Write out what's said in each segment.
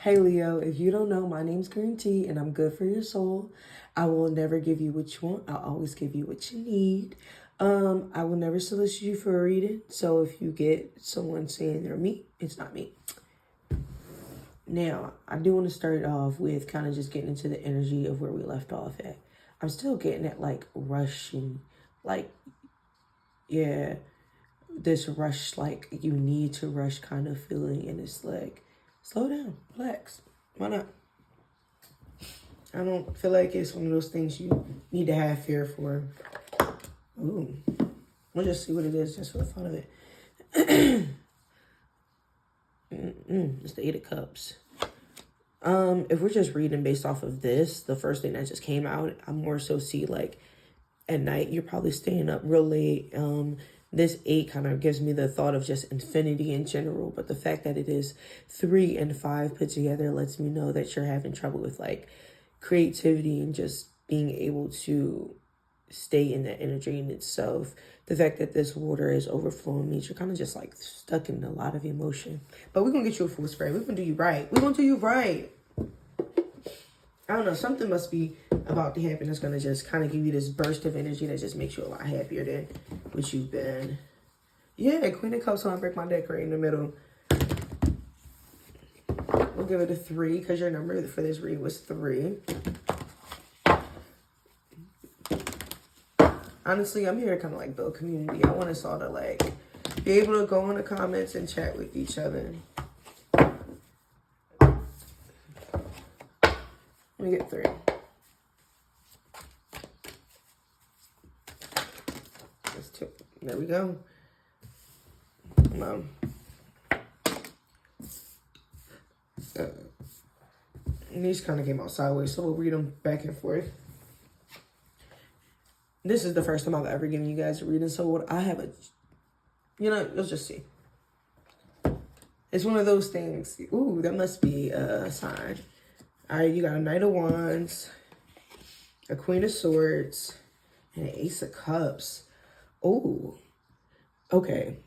Hey Leo, if you don't know, my name's Green Tea and I'm good for your soul. I will never give you what you want. I'll always give you what you need. I will never solicit you for a reading. So if you get someone saying they're me, it's not me. Now, I do want to start off with kind of just getting into the energy of where we left off at. I'm still getting that like rushing, like, yeah, this rush, like you need to rush kind of feeling. And it's like, slow down, relax. Why not? I don't feel like it's one of those things you need to have fear for. Ooh. We'll just see what it is just for the fun of it. It's the Eight of Cups. If we're just reading based off of this, the first thing that just came out, I more so see like at night, you're probably staying up real late. This 8 kind of gives me the thought of just infinity in general. But the fact that it is 3 and 5 put together lets me know that you're having trouble with like creativity and just being able to stay in that energy in itself. The fact that this water is overflowing means you're kind of just like stuck in a lot of emotion. But we're going to get you a full spray. We're going to do you right. We're going to do you right. I don't know. Something must be about to happen that's going to just kind of give you this burst of energy that just makes you a lot happier than what you've been. Yeah, Queen of Cups. So I break my deck right in the middle. We'll give it a 3 because your number for this read was 3. Honestly, I'm here to kind of like build community. I want us all to like be able to go in the comments and chat with each other. Let me get 3. That's 2. There we go. Come on. And these kind of came out sideways, so we'll read them back and forth. This is the first time I've ever given you guys a reading, so what I have a, you'll just see. It's one of those things. Ooh, that must be a sign. All right, you got a Knight of Wands, a Queen of Swords, and an Ace of Cups. Ooh, okay.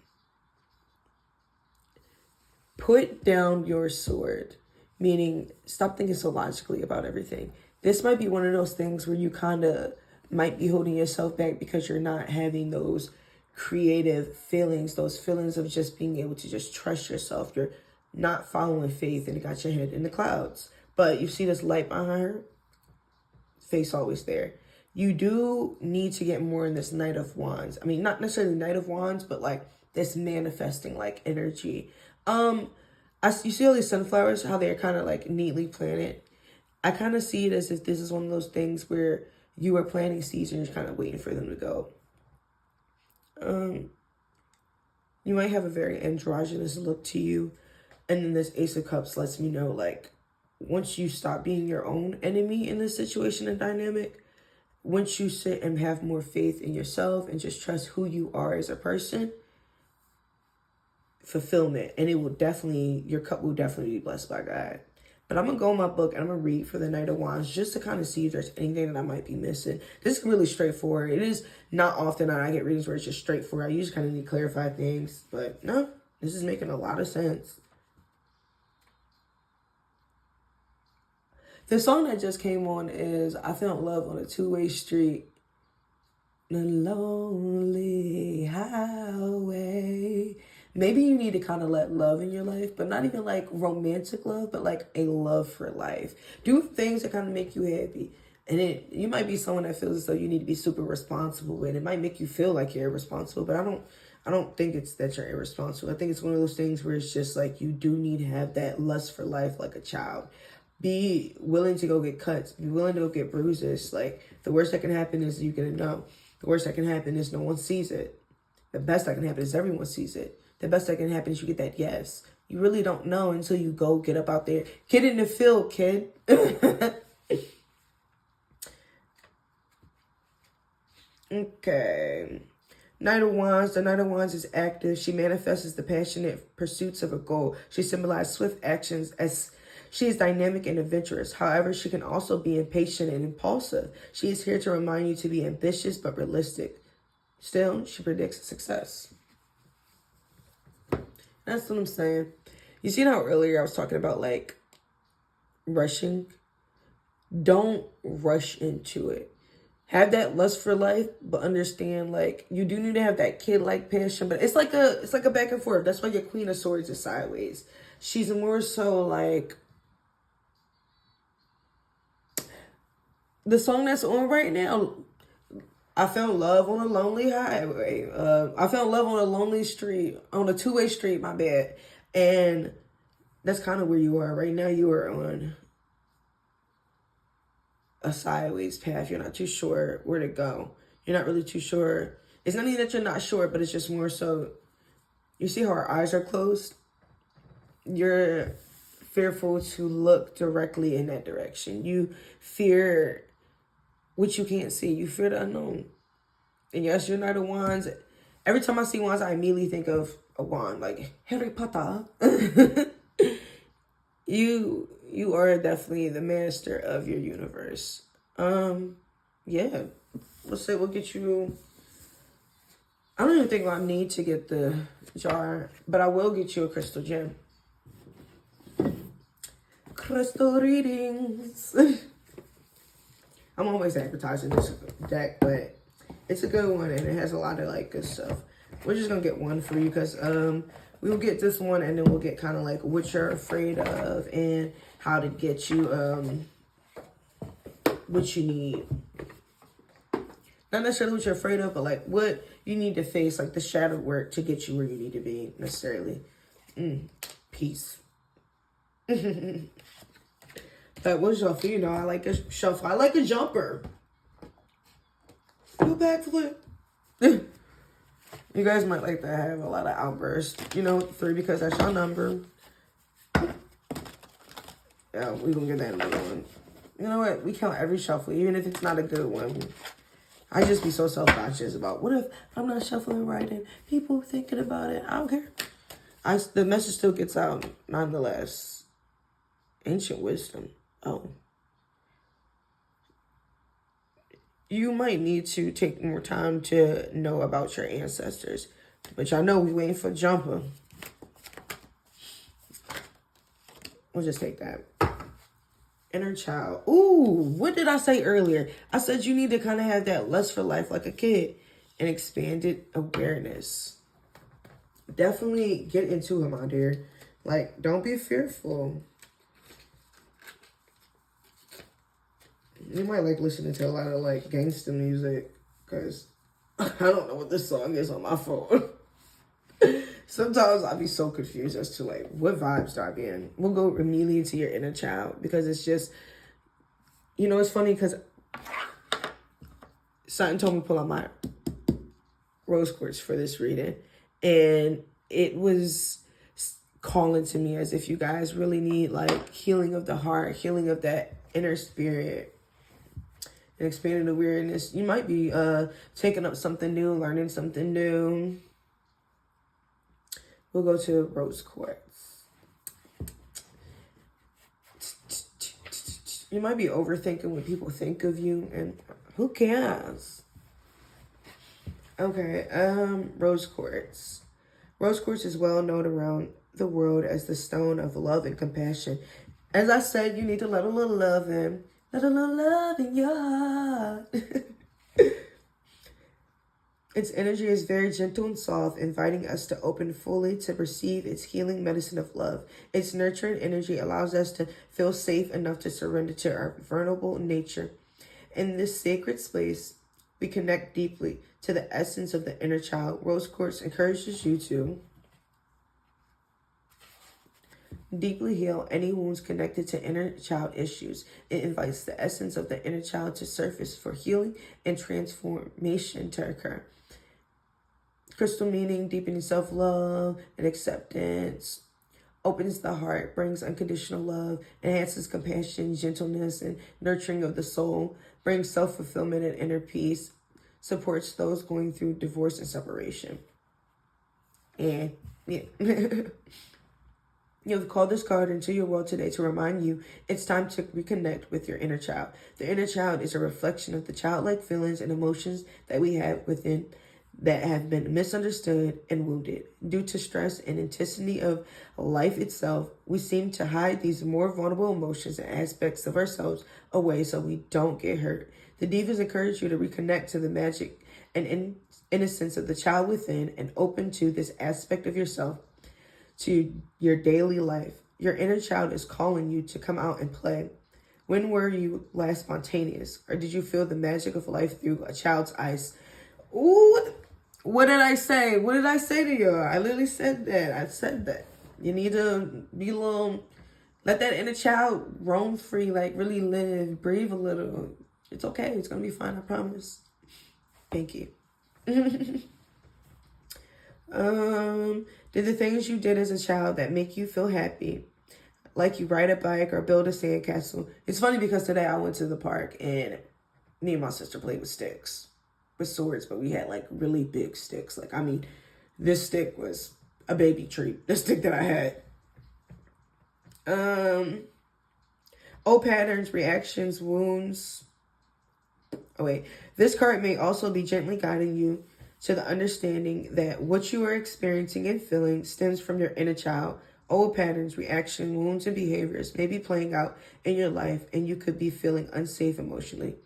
Put down your sword, meaning stop thinking so logically about everything. This might be one of those things where you kind of might be holding yourself back because you're not having those creative feelings, those feelings of just being able to just trust yourself. You're not following faith and it got your head in the clouds. But you see this light behind her? Face always there. You do need to get more in this Knight of Wands. I mean, not necessarily Knight of Wands, but like this manifesting like energy. You see all these sunflowers, how they're kind of like neatly planted. I kind of see it as if this is one of those things where you are planting seeds and you're kind of waiting for them to go. You might have a very androgynous look to you. And then this Ace of Cups lets me know, like, once you stop being your own enemy in this situation and dynamic, once you sit and have more faith in yourself and just trust who you are as a person, fulfillment. And it will definitely, your cup will definitely be blessed by God. But I'm going to go in my book and I'm going to read for the Knight of Wands just to kind of see if there's anything that I might be missing. This is really straightforward. It is not often that I get readings where it's just straightforward. I usually kind of need to clarify things. But no, this is making a lot of sense. The song that just came on is I Found Love on a Two-Way Street. The lonely highway. Maybe you need to kind of let love in your life, but not even like romantic love, but like a love for life. Do things that kind of make you happy. And you might be someone that feels as though you need to be super responsible, and it might make you feel like you're irresponsible, but I don't think it's that you're irresponsible. I think it's one of those things where it's just like you do need to have that lust for life like a child. Be willing to go get cuts. Be willing to go get bruises. Like, the worst that can happen is you get a no. The worst that can happen is no one sees it. The best that can happen is everyone sees it. The best that can happen is you get that yes. You really don't know until you go get up out there. Get in the field, kid. Okay. Knight of Wands. The Knight of Wands is active. She manifests the passionate pursuits of a goal. She symbolizes swift actions as she is dynamic and adventurous. However, she can also be impatient and impulsive. She is here to remind you to be ambitious but realistic. Still, she predicts success. That's what I'm saying. You see how earlier I was talking about like rushing. Don't rush into it. Have that lust for life, but understand, like, you do need to have that kid-like passion, but it's like a back and forth. That's why your Queen of Swords is sideways. She's more so like the song that's on right now. I found love on a lonely highway. I found love on a lonely street, on a two-way street, my bad. And that's kind of where you are right now. You are on a sideways path. You're not too sure where to go. You're not really too sure. It's not even that you're not sure, but it's just more so, you see how our eyes are closed? You're fearful to look directly in that direction. You fear what you can't see. You fear the unknown. And yes, you're Knight of Wands. Every time I see wands, I immediately think of a wand, like Harry Potter. You are definitely the master of your universe. Yeah. Let's say we'll get you. I don't even think I'll need to get the jar, but I will get you a crystal gem. Crystal readings. I'm always advertising this deck, but it's a good one and it has a lot of like good stuff. We're just gonna get one for you because we'll get this one and then we'll get kind of like what you're afraid of and how to get you what you need. Not necessarily what you're afraid of, but like what you need to face, like the shadow work to get you where you need to be necessarily. Peace. That was shuffle, you know, I like a shuffle. I like a jumper. Do a backflip. You guys might like to have a lot of outbursts. You know, 3 because that's your number. Yeah, we're going to get that another one. You know what? We count every shuffle, even if it's not a good one. I just be so self-conscious about what if I'm not shuffling right and people thinking about it. I don't care. The message still gets out nonetheless. Ancient wisdom. Oh. You might need to take more time to know about your ancestors. But y'all know we waiting for Jumper. We'll just take that. Inner child. Ooh, what did I say earlier? I said you need to kind of have that lust for life like a kid and expanded awareness. Definitely get into it, my dear. Like, don't be fearful. You might like listening to a lot of like gangster music because I don't know what this song is on my phone. Sometimes I'll be so confused as to like what vibes do I be in. We'll go immediately into your inner child because it's just, you know, it's funny because something told me to pull out my rose quartz for this reading and it was calling to me as if you guys really need like healing of the heart, healing of that inner spirit. And expanding awareness. You might be taking up something new, learning something new. We'll go to rose quartz. You might be overthinking what people think of you, and who cares? Okay, rose quartz. Rose quartz is well known around the world as the stone of love and compassion. As I said, you need to let a little love in. Let a little love in your heart. Its energy is very gentle and soft, inviting us to open fully to receive its healing medicine of love. Its nurturing energy allows us to feel safe enough to surrender to our vulnerable nature. In this sacred space, we connect deeply to the essence of the inner child. Rose quartz encourages you to deeply heal any wounds connected to inner child issues. It invites the essence of the inner child to surface for healing and transformation to occur. Crystal meaning deepening self-love and acceptance, opens the heart, brings unconditional love, enhances compassion, gentleness, and nurturing of the soul, brings self-fulfillment and inner peace, supports those going through divorce and separation. And yeah. You have called this card into your world today to remind you it's time to reconnect with your inner child. The inner child is a reflection of the childlike feelings and emotions that we have within. that have been misunderstood and wounded. Due to stress and intensity of life itself, we seem to hide these more vulnerable emotions and aspects of ourselves away so we don't get hurt. The divas encourage you to reconnect to the magic and innocence of the child within and open to this aspect of yourself to your daily life. Your inner child is calling you to come out and play. When were you last spontaneous? Or did you feel the magic of life through a child's eyes? Ooh, what did I say? What did I say to you? I literally said that. I said that. You need to be a little, let that inner child roam free, like really live, breathe a little. It's okay. It's going to be fine. I promise. Thank you. Did the things you did as a child that make you feel happy, like you ride a bike or build a sandcastle? It's funny because today I went to the park and me and my sister played with sticks, with swords, but we had like really big sticks. Like, I mean, this stick was a baby tree, the stick that I had. Old patterns, reactions, wounds. Oh wait, this card may also be gently guiding you to the understanding that what you are experiencing and feeling stems from your inner child. Old patterns, reaction, wounds, and behaviors may be playing out in your life, and you could be feeling unsafe emotionally.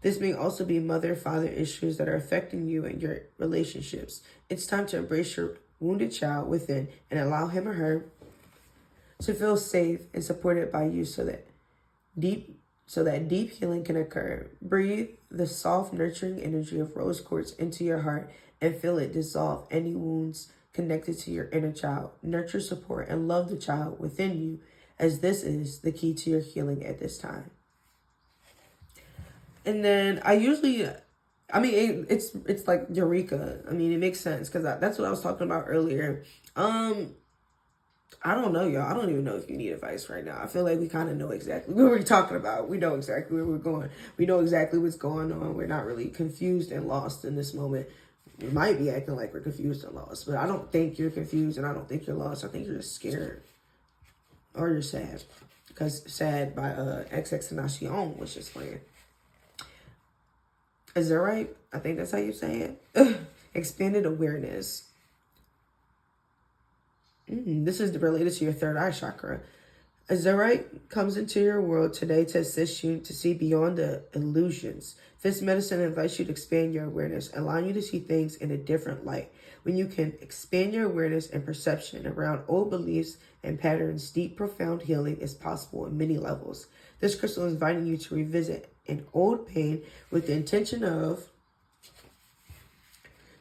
This may also be mother-father issues that are affecting you and your relationships. It's time to embrace your wounded child within and allow him or her to feel safe and supported by you so that deep healing can occur. Breathe the soft, nurturing energy of rose quartz into your heart and feel it dissolve any wounds connected to your inner child. Nurture, support, and love the child within you, as this is the key to your healing at this time. And then it's like Eureka. I mean, it makes sense because that's what I was talking about earlier. I don't know, y'all. I don't even know if you need advice right now. I feel like we kind of know exactly what we're talking about. We know exactly where we're going. We know exactly what's going on. We're not really confused and lost in this moment. We might be acting like we're confused and lost, but I don't think you're confused and I don't think you're lost. I think you're just scared or you're sad, because Sad by XXXTentacion was just playing. Is that right? I think that's how you say it. Expanded awareness. This is related to your third eye chakra. Azurite comes into your world today to assist you to see beyond the illusions. This medicine invites you to expand your awareness, allowing you to see things in a different light. When you can expand your awareness and perception around old beliefs and patterns, deep, profound healing is possible in many levels. This crystal is inviting you to revisit an old pain with the intention of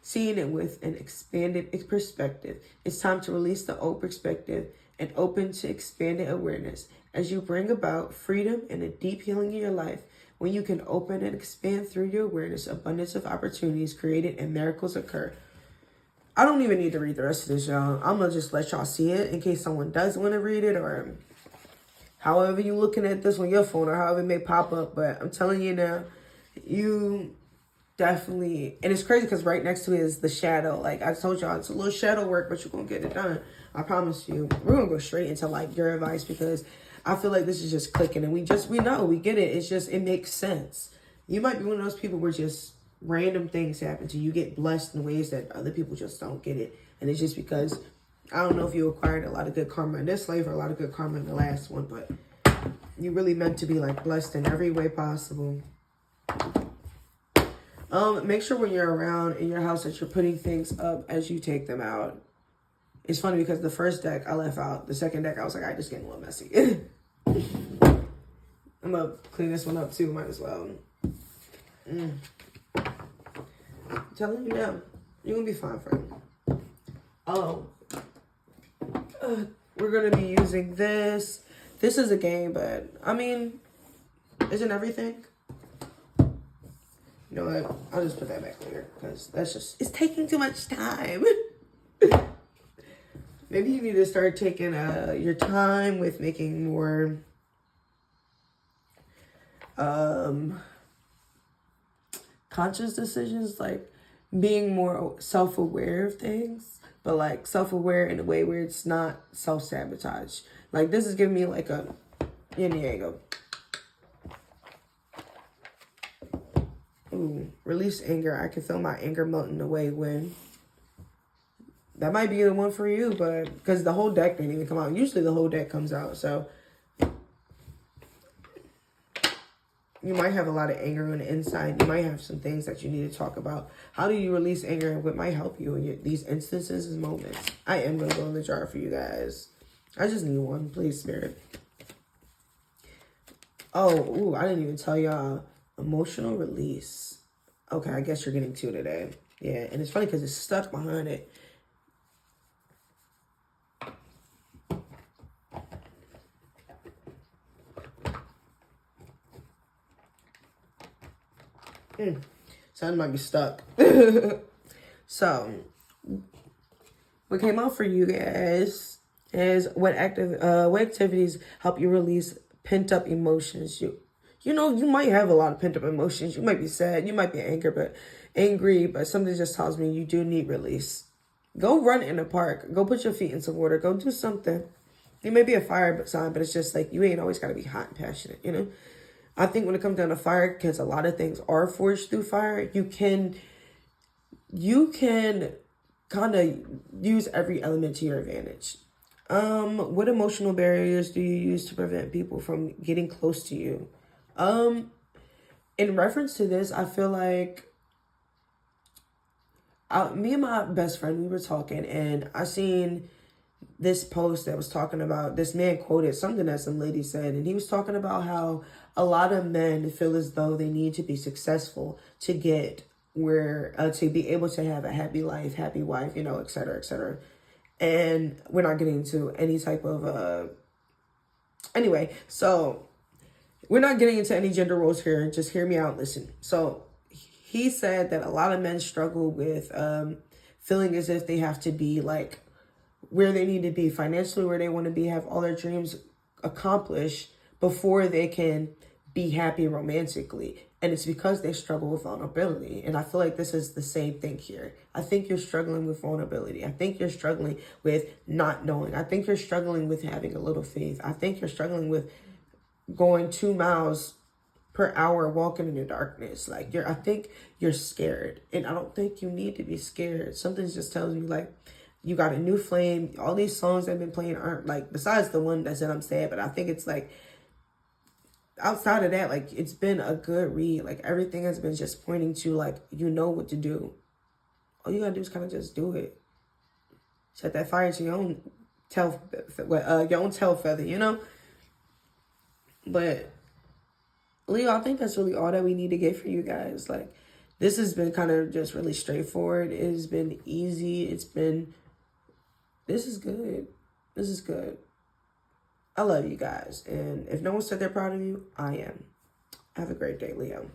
seeing it with an expanded perspective. It's time to release the old perspective and open to expanded awareness as you bring about freedom and a deep healing in your life. When you can open and expand through your awareness, abundance of opportunities created and miracles occur. I don't even need to read the rest of this, y'all. I'm going to just let y'all see it in case someone does want to read it, or however you looking at this on your phone, or however it may pop up. But I'm telling you now, you definitely, and it's crazy because right next to it is the shadow. Like I told y'all, it's a little shadow work, but you're going to get it done. I promise you. We're going to go straight into like your advice because I feel like this is just clicking and we know, we get it. It's just, it makes sense. You might be one of those people where just random things happen to you. You get blessed in ways that other people just don't get it. And it's just because, I don't know if you acquired a lot of good karma in this life or a lot of good karma in the last one, but you really meant to be like blessed in every way possible. Make sure when you're around in your house that you're putting things up as you take them out. It's funny because the first deck I left out. The second deck I was like, I just getting a little messy. I'm gonna clean this one up too. Might as well. I'm telling you now, you're gonna be fine, friend. We're gonna be using this. This is a game, but I mean, isn't everything? You know what? I'll just put that back later because that's just, it's taking too much time. Maybe you need to start taking your time with making more conscious decisions, like being more self-aware of things, but like self-aware in a way where it's not self-sabotage. Like this is giving me like a yin yang. Ooh, Ooh, release anger. I can feel my anger melting away when. That might be the one for you, but because the whole deck didn't even come out. Usually the whole deck comes out, so you might have a lot of anger on the inside. You might have some things that you need to talk about. How do you release anger and what might help you in these instances and moments? I am going to go in the jar for you guys. I just need one, please, Spirit. Oh, ooh, I didn't even tell y'all. Emotional release. Okay, I guess you're getting two today. Yeah, and it's funny because it's stuck behind it. Something might be stuck. So, what came out for you guys is what activities help you release pent up emotions. You know, you might have a lot of pent up emotions. You might be sad. You might be angry, but something just tells me you do need release. Go run in the park. Go put your feet in some water. Go do something. You may be a fire sign, but it's just like you ain't always got to be hot and passionate, you know? I think when it comes down to fire, because a lot of things are forged through fire, you can kind of use every element to your advantage. What emotional barriers do you use to prevent people from getting close to you? In reference to this, I feel like me and my best friend, we were talking, and I seen this post that was talking about, this man quoted something that some lady said, and he was talking about how a lot of men feel as though they need to be successful to get where, to be able to have a happy life, happy wife, you know, et cetera, et cetera. And we're not getting into any type of, anyway, so we're not getting into any gender roles here. Just hear me out. Listen. So he said that a lot of men struggle with feeling as if they have to be like where they need to be financially, where they want to be, have all their dreams accomplished before they can be happy romantically. And it's because they struggle with vulnerability. And I feel like this is the same thing here. I think you're struggling with vulnerability. I think you're struggling with not knowing. I think you're struggling with having a little faith. I think you're struggling with going 2 miles per hour walking in the darkness. Like I think you're scared. And I don't think you need to be scared. Something just tells me like you got a new flame. All these songs that have been playing aren't like, besides the one that said I'm sad, but I think it's like outside of that, like it's been a good read. Like everything has been just pointing to like, you know what to do. All you gotta do is kind of just do it. Set that fire to your own tail feather, you know? But Leo, I think that's really all that we need to get for you guys. Like this has been kind of just really straightforward. It has been easy. This is good. This is good. I love you guys. And if no one said they're proud of you, I am. Have a great day, Leo.